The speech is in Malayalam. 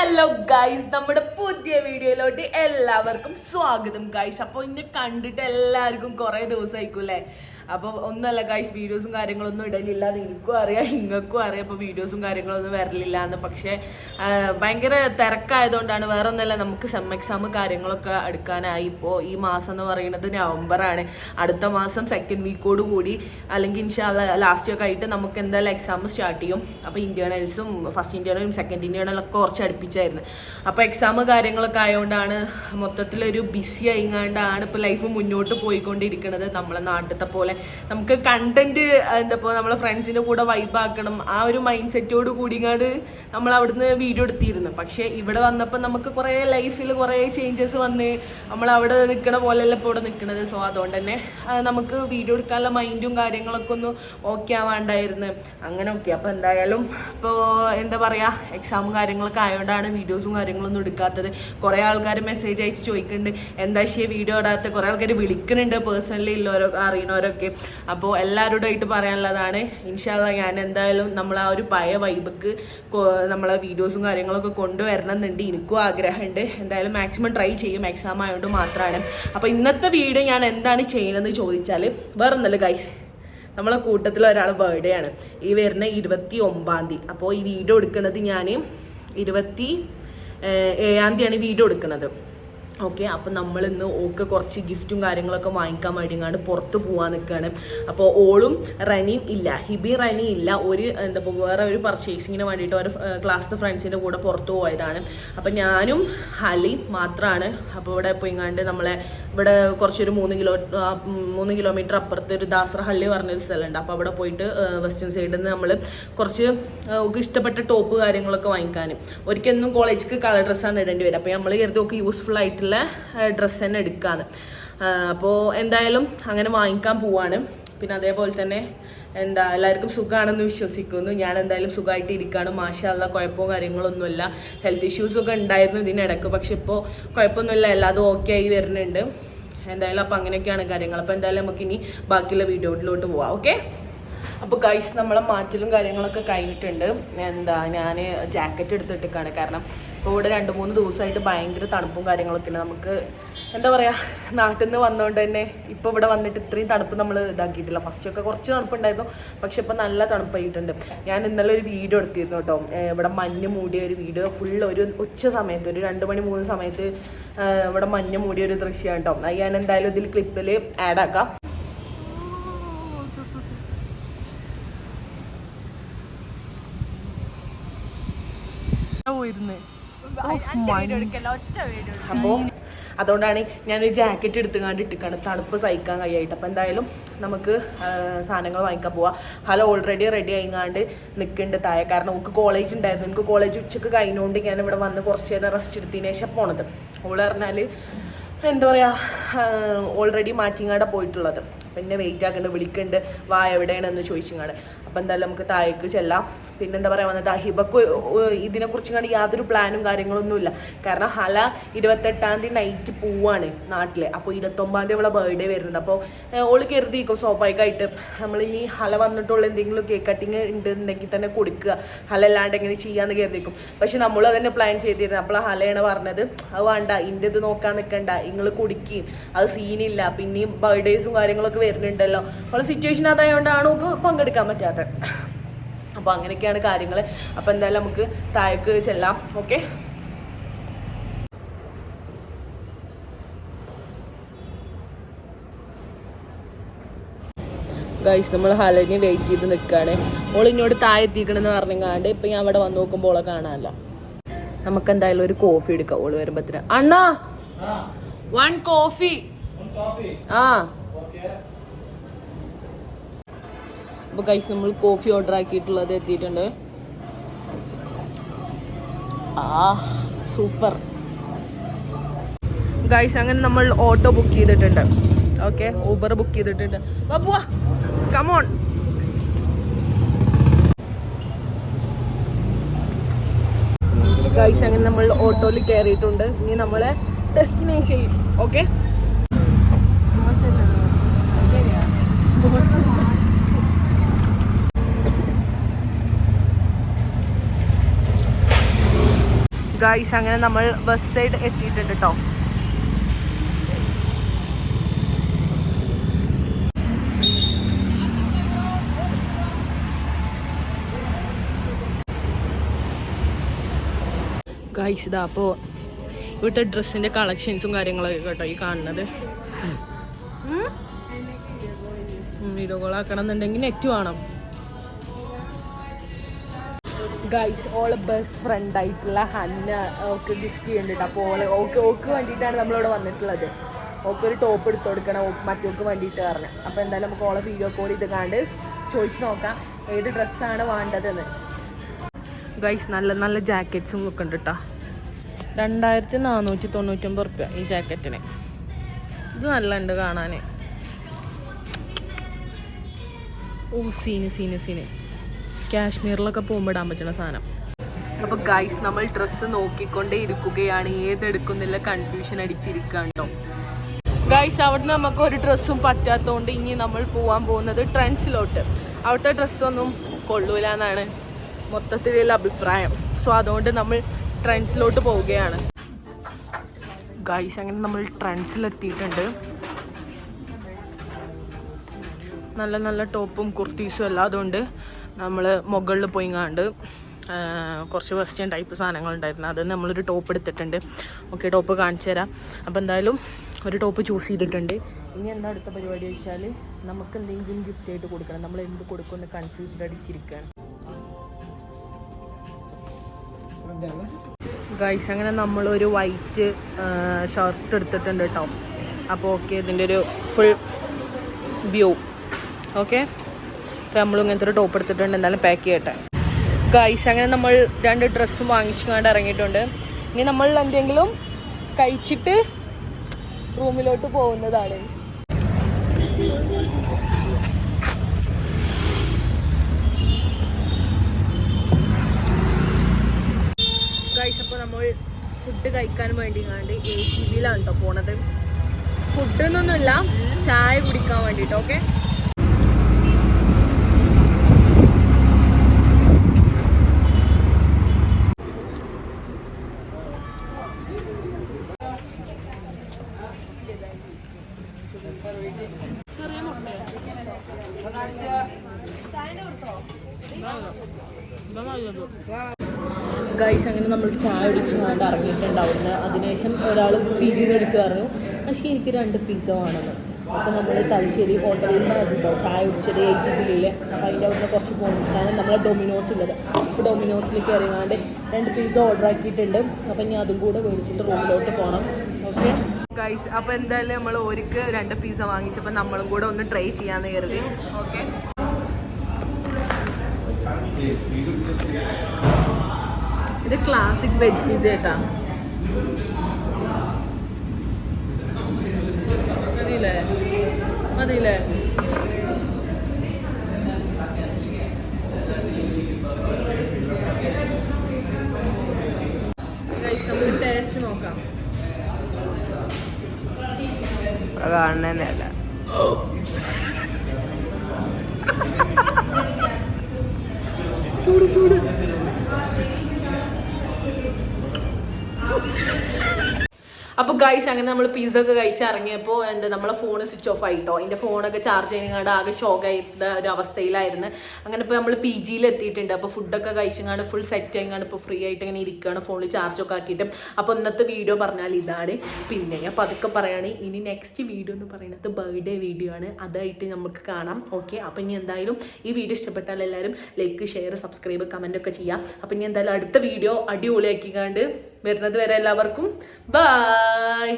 ഹലോ ഗൈസ്, നമ്മുടെ പുതിയ വീഡിയോയിലോട്ട് എല്ലാവർക്കും സ്വാഗതം ഗൈസ്. അപ്പോൾ ഇന്നെ കണ്ടിട്ട് എല്ലാവർക്കും കുറേ ദിവസമായിരിക്കും അല്ലേ. അപ്പോൾ ഒന്നല്ല ഗൈസ്, വീഡിയോസും കാര്യങ്ങളൊന്നും ഇടലില്ല. നിങ്ങൾക്കും അറിയാം, നിങ്ങൾക്കും അറിയാം. അപ്പോൾ വീഡിയോസും കാര്യങ്ങളൊന്നും വരലില്ല എന്ന്. പക്ഷേ ഭയങ്കര തിരക്കായതുകൊണ്ടാണ്, വേറെ ഒന്നല്ല. നമുക്ക് സെം എക്സാം കാര്യങ്ങളൊക്കെ എടുക്കാനായി. ഇപ്പോൾ ഈ മാസം എന്ന് പറയുന്നത് നവംബറാണ്. അടുത്ത മാസം സെക്കൻഡ് വീക്കോട് കൂടി അല്ലെങ്കിൽ ഇൻഷാല്ല ലാസ്റ്റ് ഒക്കെ ആയിട്ട് നമുക്ക് എന്തായാലും എക്സാം സ്റ്റാർട്ട് ചെയ്യും. അപ്പോൾ ഇന്റേണൽസും ഫസ്റ്റ് ഇന്റേണലും സെക്കൻഡ് ഇന്റേണലൊക്കെ കുറച്ച് അടുപ്പിച്ചായിരുന്നു. അപ്പോൾ എക്സാം കാര്യങ്ങളൊക്കെ ആയതുകൊണ്ടാണ് മൊത്തത്തിലൊരു ബിസി ആയിങ്ങാണ്ടാണ് ഇപ്പോൾ ലൈഫ് മുന്നോട്ട് പോയിക്കൊണ്ടിരിക്കുന്നത്. നമ്മളെ നാട്ടിലത്തെ പോലെ നമുക്ക് കണ്ടന്റ് എന്താപ്പോൾ നമ്മളെ ഫ്രണ്ട്സിൻ്റെ കൂടെ വൈബാക്കണം, ആ ഒരു മൈൻഡ് സെറ്റോട് കൂടിങ്ങാണ്ട് നമ്മൾ അവിടുന്ന് വീഡിയോ എടുത്തിരുന്നു. പക്ഷേ ഇവിടെ വന്നപ്പോൾ നമുക്ക് കുറേ ലൈഫിൽ കുറേ ചേഞ്ചസ് വന്ന് നമ്മൾ അവിടെ നിൽക്കണ പോലെയല്ല ഇപ്പോൾ ഇവിടെ നിൽക്കുന്നത്. സോ അതുകൊണ്ട് തന്നെ നമുക്ക് വീഡിയോ എടുക്കാനുള്ള മൈൻഡും കാര്യങ്ങളൊക്കെ ഒന്ന് ഓക്കെ ആവാണ്ടായിരുന്നു. അങ്ങനെ ഓക്കെ. അപ്പോൾ എന്തായാലും ഇപ്പോൾ എന്താ പറയുക, എക്സാമും കാര്യങ്ങളൊക്കെ ആയതുകൊണ്ടാണ് വീഡിയോസും കാര്യങ്ങളൊന്നും എടുക്കാത്തത്. കുറേ ആൾക്കാർ മെസ്സേജ് അയച്ച് ചോദിക്കുന്നുണ്ട് എന്താ വീഡിയോ ഇടാത്ത. കുറേ ആൾക്കാർ വിളിക്കുന്നുണ്ട് പേഴ്സണലി ഉള്ളവരോ അറിയണവരൊക്കെ. അപ്പോൾ എല്ലാവരോടായിട്ട് പറയാനുള്ളതാണ്, ഇൻഷാല്ല ഞാൻ എന്തായാലും നമ്മൾ ആ ഒരു പഴയ വൈബക്ക് നമ്മളെ വീഡിയോസും കാര്യങ്ങളൊക്കെ കൊണ്ടുവരണം എന്നുണ്ട്. എനിക്കും ആഗ്രഹമുണ്ട്. എന്തായാലും മാക്സിമം ട്രൈ ചെയ്യും. എക്സാം ആയതുകൊണ്ട് മാത്രമാണ്. അപ്പോൾ ഇന്നത്തെ വീഡിയോ ഞാൻ എന്താണ് ചെയ്യുന്നതെന്ന് ചോദിച്ചാൽ വേറെ ഒന്നല്ല ഗൈസ്, നമ്മളെ കൂട്ടത്തിൽ ഒരാൾ ബർത്ത്ഡേ ആണ് ഈ വരുന്ന 29 തീയതി. അപ്പോൾ ഈ വീഡിയോ എടുക്കുന്നത് ഞാൻ 27 തീയതിയാണ് വീഡിയോ എടുക്കുന്നത്. ഓക്കെ. അപ്പോൾ നമ്മൾ ഇന്ന് ഓക്ക് കുറച്ച് ഗിഫ്റ്റും കാര്യങ്ങളൊക്കെ വാങ്ങിക്കാൻ വേണ്ടിങ്ങാണ്ട് പുറത്ത് പോകാൻ നിൽക്കുകയാണ്. അപ്പോൾ ഓളും റനിയും ഇല്ല, ഹിബി റനി ഇല്ല. ഒരു എന്താ വേറെ ഒരു പർച്ചേസിങ്ങിന് വേണ്ടിയിട്ട് ഒരു ക്ലാസ്സിലെ ഫ്രണ്ട്സിൻ്റെ കൂടെ പുറത്ത് പോയതാണ്. അപ്പോൾ ഞാനും ഹലിയും മാത്രമാണ്. അപ്പോൾ ഇവിടെ പോയിങ്ങാണ്ട് നമ്മളെ ഇവിടെ കുറച്ചൊരു 3 കിലോമീറ്റർ അപ്പുറത്ത് ഒരു ദാസറഹള്ളി പറഞ്ഞൊരു സ്ഥലമുണ്ട്. അപ്പോൾ അവിടെ പോയിട്ട് വെസ്റ്റേൺ സൈഡിൽ നിന്ന് നമ്മൾ കുറച്ച് ഒക്കെ ഇഷ്ടപ്പെട്ട ടോപ്പ് കാര്യങ്ങളൊക്കെ വാങ്ങിക്കാനും. ഒരിക്കലും കോളേജിലേക്ക് കളർ ഡ്രസ്സാണ് ഇടേണ്ടി വരും. അപ്പോൾ നമ്മൾ കരുതി ഒക്കെ യൂസ്ഫുൾ ആയിട്ടുള്ള ഡ്രസ്സ് തന്നെ എടുക്കാന്ന്. അപ്പോൾ എന്തായാലും അങ്ങനെ വാങ്ങിക്കാൻ പോവാണ്. പിന്നെ അതേപോലെ തന്നെ എല്ലാവർക്കും സുഖമാണെന്ന് വിശ്വസിക്കുന്നു. ഞാൻ എന്തായാലും സുഖമായിട്ട് ഇരിക്കുകയാണ്. മാഷാഅല്ലാ, കുഴപ്പമോ കാര്യങ്ങളൊന്നുമില്ല. ഹെൽത്ത് ഇഷ്യൂസൊക്കെ ഉണ്ടായിരുന്നു ഇതിനിടയ്ക്ക്, പക്ഷെ ഇപ്പോൾ കുഴപ്പമൊന്നുമില്ല, എല്ലാതും ഓക്കെ ആയി വരുന്നുണ്ട്. എന്തായാലും അപ്പോൾ അങ്ങനെയൊക്കെയാണ് കാര്യങ്ങൾ. അപ്പോൾ എന്തായാലും നമുക്കിനി ബാക്കിയുള്ള വീഡിയോയിലോട്ട് പോവാം. ഓക്കെ. അപ്പോൾ ഗൈസ്, നമ്മളെ മാറ്റലും കാര്യങ്ങളൊക്കെ കഴിഞ്ഞിട്ടുണ്ട്. ഞാൻ ജാക്കറ്റ് എടുത്തിട്ടേക്കാണ്. കാരണം ഇപ്പോൾ ഇവിടെ 2-3 ദിവസമായിട്ട് ഭയങ്കര തണുപ്പും കാര്യങ്ങളൊക്കെ ഉണ്ട്. നമുക്ക് എന്താ പറയുക, നാട്ടിൽ നിന്ന് വന്നുകൊണ്ട് തന്നെ ഇപ്പോൾ ഇവിടെ വന്നിട്ട് ഇത്രയും തണുപ്പ് നമ്മൾ ഇതാക്കിയിട്ടില്ല. ഫസ്റ്റൊക്കെ കുറച്ച് തണുപ്പുണ്ടായിരുന്നു, പക്ഷെ ഇപ്പോൾ നല്ല തണുപ്പായിട്ടുണ്ട്. ഞാൻ ഇന്നലെ ഒരു വീഡിയോ എടുത്തിരുന്നു കേട്ടോ. ഇവിടെ മഞ്ഞ് മൂടിയ ഒരു വീഡിയോ, ഫുള്ള് ഒരു ഉച്ച സമയത്ത് ഒരു 2 മണി 3 സമയത്ത് ഇവിടെ മഞ്ഞ് മൂടിയ ഒരു ദൃശ്യമാണ് കേട്ടോ. അത് ഞാൻ എന്തായാലും ഇതിൽ ക്ലിപ്പിൽ ആഡ് ആക്കാം. അപ്പോൾ അതുകൊണ്ടാണ് ഞാനൊരു ജാക്കറ്റ് എടുത്തുകൊണ്ട് ഇട്ടിക്കാണ്, തണുപ്പ് സഹിക്കാൻ കഴിയായിട്ട്. അപ്പോൾ എന്തായാലും നമുക്ക് സാധനങ്ങൾ വാങ്ങിക്കാൻ പോവാം. ഹലോ ഓൾറെഡി റെഡി ആയിങ്ങാണ്ട് നിൽക്കുന്നുണ്ട് താഴെ. കാരണം നമുക്ക് കോളേജ് ഉണ്ടായിരുന്നു. എനിക്ക് കോളേജ് ഉച്ചക്ക് കഴിഞ്ഞുകൊണ്ട് ഞാൻ ഇവിടെ വന്ന് കുറച്ച് നേരം റെസ്റ്റ് എടുത്തതിന് ശേഷം പോണത്. ഓള് പറഞ്ഞാൽ എന്താ പറയുക, ഓൾറെഡി മാറ്റിങ്ങാടെ പോയിട്ടുള്ളത്. പിന്നെ വെയിറ്റ് ആക്കുന്നുണ്ട്, വിളിക്കുന്നുണ്ട്, വാ എവിടെയാണെന്ന് ചോദിച്ചിങ്ങാട്. അപ്പോൾ എന്തായാലും നമുക്ക് താഴേക്ക് ചെല്ലാം. പിന്നെന്താ പറയുക, വന്നത് ഹിബക്ക് ഇതിനെക്കുറിച്ച് കണ്ട് യാതൊരു പ്ലാനും കാര്യങ്ങളൊന്നുമില്ല. കാരണം ഹല 28 തീയതി നൈറ്റ് പോവാണ് നാട്ടിൽ. അപ്പോൾ 29 തീയതി അവളെ ബർത്ത്ഡേ വരുന്നത്. അപ്പോൾ ഓള് കരുതിയിരിക്കും സ്വാഭാവികമായിട്ട് നമ്മളിനി ഹല വന്നിട്ടുള്ള എന്തെങ്കിലും കേക്ക് കട്ടിങ് ഉണ്ടെന്നുണ്ടെങ്കിൽ തന്നെ കൊടുക്കുക, ഹല അല്ലാണ്ട് എങ്ങനെ ചെയ്യാമെന്ന് കരുതിയിരിക്കും. പക്ഷെ നമ്മൾ അതന്നെ പ്ലാൻ ചെയ്തിരുന്നത്. അപ്പോൾ ഹലയാണ് പറഞ്ഞത്, അത് വേണ്ട, ഇൻ്റെ ഇത് നോക്കാൻ നിൽക്കണ്ട, നിങ്ങൾ കുടിക്കുകയും അത് സീനില്ല, പിന്നെയും ബർത്ത്ഡേസും കാര്യങ്ങളൊക്കെ വരുന്നുണ്ടല്ലോ. അവളെ സിറ്റുവേഷൻ അതായതുകൊണ്ടാണ് നമുക്ക് പങ്കെടുക്കാൻ പറ്റാത്തത്. അപ്പോൾ അങ്ങനെയൊക്കെയാണ് കാര്യങ്ങൾ. അപ്പോൾ എന്തായാലും നമുക്ക് താഴേക്ക് ചെല്ലാം. ഓക്കെ. ഗൈസ്, നമ്മൾ ഹലനെ വെയിറ്റ് ചെയ്ത് നിൽക്കുകയാണ്. ഓളിങ്ങോട്ട് താഴെ എത്തിക്കണമെന്ന് പറഞ്ഞാണ്ട് ഇപ്പം ഞാൻ അവിടെ വന്ന് നോക്കുമ്പോൾ ഓളെ കാണാനല്ല. നമുക്ക് എന്തായാലും ഒരു കോഫി എടുക്കാം ഓള് വരുമ്പോഴത്തേന്. അണ്ണാ 1 കോഫി. ആ അപ്പോൾ ഗൈസ്, നമ്മൾ കോഫി ഓർഡർ ആക്കിയിട്ടുള്ളത് എത്തിയിട്ടുണ്ട്. Super guys. അങ്ങനെ നമ്മൾ ഓട്ടോ ബുക്ക് ചെയ്തിട്ടുണ്ട്. ഓക്കെ, ഊബർ ബുക്ക് ചെയ്തിട്ടുണ്ട്. പോവാ, കമോൺ. ഗൈസ്, അങ്ങനെ നമ്മൾ ഓട്ടോയിൽ കയറിയിട്ടുണ്ട്. ഇനി നമ്മളെ ഡെസ്റ്റിനേഷൻ. ഓക്കെ. ഗൈസ് അങ്ങനെ നമ്മൾ ബസ് സൈഡ് എത്തിയിട്ടുണ്ട് കേട്ടോ. ഗൈസ് ഇതാ അപ്പോൾ ഇവിടുത്തെ ഡ്രസ്സിൻ്റെ കളക്ഷൻസും കാര്യങ്ങളൊക്കെ കേട്ടോ ഈ കാണുന്നത്. വീഡിയോ കോൾ ആക്കണം എന്നുണ്ടെങ്കിൽ നെറ്റ് വേണം. ഗൈസ് ഓളെ ബെസ്റ്റ് ഫ്രണ്ട് ആയിട്ടുള്ള ഹന്ന ഓക്ക് ഗിഫ്റ്റ് ചെയ്യുന്നുണ്ട്. അപ്പോൾ ഓക്ക് വേണ്ടിയിട്ടാണ് നമ്മളിവിടെ വന്നിട്ടുള്ളത്. ഓക്കൊരു ടോപ്പ് എടുത്ത് കൊടുക്കണം മറ്റോക്ക് വേണ്ടിയിട്ട് പറഞ്ഞു. അപ്പോൾ എന്തായാലും നമുക്ക് ഓളെ വീഡിയോ കോൾ ചെയ്ത് കണ്ട് ചോദിച്ചു നോക്കാം ഏത് ഡ്രസ്സാണ് വേണ്ടതെന്ന്. ഗൈസ് നല്ല നല്ല ജാക്കറ്റ്സും ഒക്കെ ഉണ്ട് കേട്ടോ. 2499 റുപ്യ ഈ ജാക്കറ്റിന്. ഇത് നല്ല ഉണ്ട് കാണാൻ. ഓ സീന് കാശ്മീരിലൊക്കെ പോകുമ്പോൾ ഇടാൻ പറ്റുന്ന സാധനം. അപ്പോൾ ഗൈസ് നമ്മൾ ഡ്രസ്സ് നോക്കിക്കൊണ്ടേ ഇരിക്കുകയാണ്. ഏതെടുക്കുന്നില്ല കൺഫ്യൂഷൻ അടിച്ചിരിക്കുകയാണോ. ഗൈസ് അവിടുന്ന് നമുക്ക് ഒരു ഡ്രസ്സും പറ്റാത്തതുകൊണ്ട് ഇനി നമ്മൾ പോകാൻ പോകുന്നത് ട്രെൻഡ്സിലോട്ട്. അവിടുത്തെ ഡ്രസ്സൊന്നും കൊള്ളൂല എന്നാണ് മൊത്തത്തിലുള്ള അഭിപ്രായം. സോ അതുകൊണ്ട് നമ്മൾ ട്രെൻഡ്സിലോട്ട് പോവുകയാണ്. ഗൈസ് അങ്ങനെ നമ്മൾ ട്രെൻഡ്സിലെത്തിയിട്ടുണ്ട്. നല്ല നല്ല ടോപ്പും കുർത്തീസും എല്ലാം അതുകൊണ്ട് നമ്മൾ മുകളിൽ പോയി കണ്ട് കുറച്ച് വെസ്റ്റേൺ ടൈപ്പ് സാധനങ്ങളുണ്ടായിരുന്നു. അത് നമ്മളൊരു ടോപ്പ് എടുത്തിട്ടുണ്ട്. ഓക്കെ ടോപ്പ് കാണിച്ചു തരാം. അപ്പോൾ എന്തായാലും ഒരു ടോപ്പ് ചൂസ് ചെയ്തിട്ടുണ്ട്. ഇനി എന്താ അടുത്ത പരിപാടി വെച്ചാൽ നമുക്ക് എന്തെങ്കിലും ഗിഫ്റ്റ് ആയിട്ട് കൊടുക്കണം. നമ്മൾ എന്ത് കൊടുക്കുമെന്ന് കൺഫ്യൂസ്ഡ് അടിച്ചിരിക്കുകയാണ്. ഗൈസ് അങ്ങനെ നമ്മളൊരു വൈറ്റ് ഷർട്ട് എടുത്തിട്ടുണ്ട് കേട്ടോ. അപ്പോൾ ഓക്കെ ഇതിൻ്റെ ഒരു ഫുൾ വ്യൂ. ഓക്കെ അപ്പോൾ നമ്മളും ഇങ്ങനത്തെ ഒരു ടോപ്പ് എടുത്തിട്ടുണ്ട്. എന്തായാലും പാക്ക് ചെയ്യട്ടെ. ഗൈസ് അങ്ങനെ നമ്മൾ 2 ഡ്രസ്സും വാങ്ങിച്ചു കൊണ്ട് ഇറങ്ങിയിട്ടുണ്ട്. ഇനി നമ്മൾ എന്തെങ്കിലും കഴിച്ചിട്ട് റൂമിലോട്ട് പോകുന്നതാണ്. ഗൈസ് അപ്പോൾ നമ്മൾ ഫുഡ് കഴിക്കാൻ വേണ്ടി കണ്ട് AGBയിലാണ് കേട്ടോ പോണത്. ഫുഡ് എന്നൊന്നുമില്ല, ചായ കുടിക്കാൻ വേണ്ടിയിട്ട്. ഓക്കെ ഗൈസ് അങ്ങനെ നമ്മൾ ചായ കുടിച്ച് കണ്ട് ഇറങ്ങിയിട്ടുണ്ട് അവിടുന്ന്. അതിനുശേഷം ഒരാൾ PG കടിച്ച് പറഞ്ഞു പക്ഷേ എനിക്ക് 2 പിസ്സ വേണമെന്ന്. അപ്പോൾ നമ്മൾ തലശ്ശേരി ഹോട്ടലിൽ നിന്നായിരുന്നു ചായ കുടിച്ചത് AGBയിലെ. അപ്പോൾ അതിൻ്റെ അവിടുന്ന് കുറച്ച് പോകുന്നതാണ് നമ്മളെ ഡൊമിനോസ് ഉള്ളത്. അപ്പോൾ ഡൊമിനോസിലേക്ക് ഇറങ്ങാണ്ട് 2 പിസ്സ ഓർഡർ ആക്കിയിട്ടുണ്ട്. അപ്പോൾ ഇനി അതും കൂടെ മേടിച്ചിട്ട് റൂമിലോട്ട് പോകണം. ഓക്കെ ഗൈസ് അപ്പോൾ എന്തായാലും നമ്മൾ ഓർക്ക് 2 പിസ്സ വാങ്ങിച്ചപ്പോൾ നമ്മളും കൂടെ ഒന്ന് ട്രൈ ചെയ്യാമെന്ന് കരുതി. ഓക്കെ ഇത് ക്ലാസിക് വെജ് പിസ്സ കേട്ടാ. മതിയില്ലേ ഗൈസ് നമുക്ക് ടേസ്റ്റ് നോക്കാം. കാണാനല്ല ചൂട് അപ്പോൾ ഗൈസ് അങ്ങനെ നമ്മൾ പിസ്സ ഒക്കെ കഴിച്ച് ഇറങ്ങിയപ്പോൾ എന്താ നമ്മളെ ഫോൺ സ്വിച്ച് ഓഫ് ആയിട്ടോ. എൻ്റെ ഫോണൊക്കെ ചാർജ് ചെയ്യുന്നങ്ങാണ്ട് ആകെ ഷോക്കായിരുന്ന ഒരു അവസ്ഥയിലായിരുന്നു. അങ്ങനെ ഇപ്പോൾ നമ്മൾ PGയിൽ എത്തിയിട്ടുണ്ട്. അപ്പോൾ ഫുഡൊക്കെ കഴിച്ചങ്ങാണ്ട് ഫുൾ സെറ്റ് ആയിങ്ങാണ്ട് ഇപ്പോൾ ഫ്രീ ആയിട്ട് ഇങ്ങനെ ഇരിക്കുകയാണ് ഫോണിൽ ചാർജൊക്കെ ആക്കിയിട്ട്. അപ്പോൾ ഇന്നത്തെ വീഡിയോ പറഞ്ഞാൽ ഇതാണ്. പിന്നെ അപ്പോൾ അതൊക്കെ പറയുകയാണെങ്കിൽ ഇനി നെക്സ്റ്റ് വീഡിയോ എന്ന് പറയുന്നത് ബർത്ത്ഡേ വീഡിയോ ആണ്. അതായിട്ട് നമുക്ക് കാണാം. ഓക്കെ അപ്പോൾ ഇനി എന്തായാലും ഈ വീഡിയോ ഇഷ്ടപ്പെട്ടാൽ എല്ലാവരും ലൈക്ക് ഷെയർ സബ്സ്ക്രൈബ് കമൻറ്റൊക്കെ ചെയ്യാം. അപ്പോൾ ഇനി എന്തായാലും അടുത്ത വീഡിയോ അടിപൊളിയാക്കിക്കാണ്ട് വരുന്നത് വരെ എല്ലാവർക്കും ബൈ.